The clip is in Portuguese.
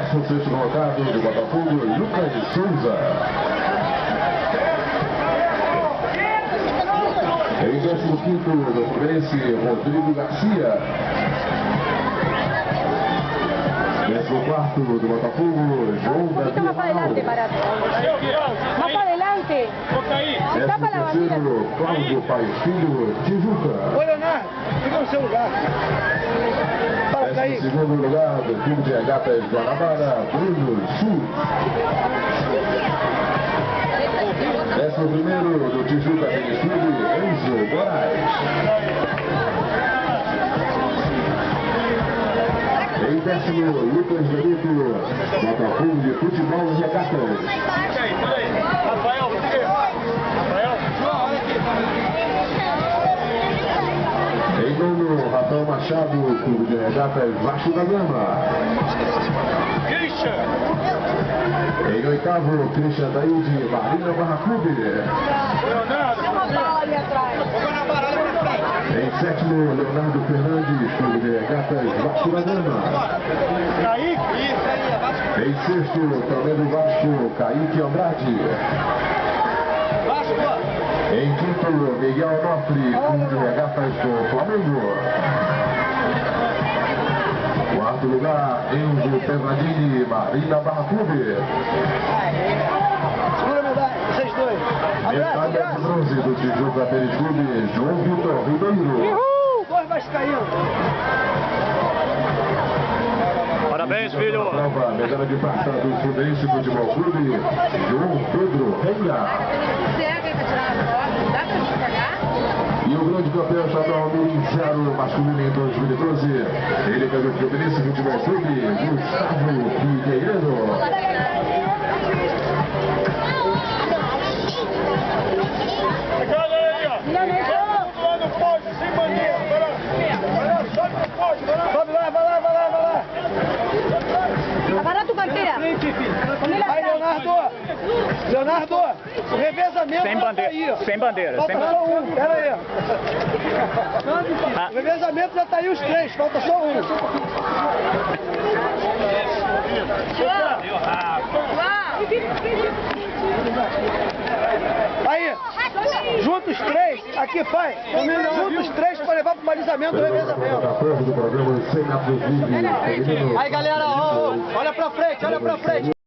16º colocado do Botafogo, Lucas de Souza. Em 15º do Fluminense, Rodrigo Garcia. 14º do Botafogo, João Davi Amaral. 13º, Cláudio Paes Filho, Tijuca. Ô Leonardo, fica no seu lugar. 12º lugar do Clube de Regatas Guanabara, Bruno Sul. 11º do Tijuca Tênis Clube, Enzo Moraes. Em 10º, Lucas Benito, Botafogo de Futebol e Regatas. Rafael, Em 9º, Rafael Machado, Clube de Regatas Vasco da Gama. Em 8º, Christian Daíde, Marina Barra Clube. Em 7º, Leonardo Fernandes, Clube de Regatas Vasco da Gama. Em 6º, também do Vasco, Kaique Andrade. Em 5º, Miguel Onofre, Clube de Regatas do Flamengo. 4º lugar, Enzo Pesadini, Marina Barra Clube. segura a medalha, vocês dois. Medalha de bronze do Tijuca Tênis Clube, João Vitor Ribeiro. Uhul! 2 vascaínos. Parabéns, filho. Prova, medalha de prata do Fluminense Futebol Clube, João Pedro Reina. E o grande campeão estadual Mirim 0 masculino em 2012, ele que é do Fluminense Futebol Clube, Gustavo Figueiredo. Aí, Leonardo, o revezamento Sem bandeira, já tá aí. sem bandeira. Falta só um, pera aí. O revezamento já tá aí os 3, falta só um. Aí, juntos 3, aqui pai, juntos 3 para levar pro balizamento do revezamento. Do programa 100 metros livre. Aí galera, ó, olha pra frente, olha pra frente.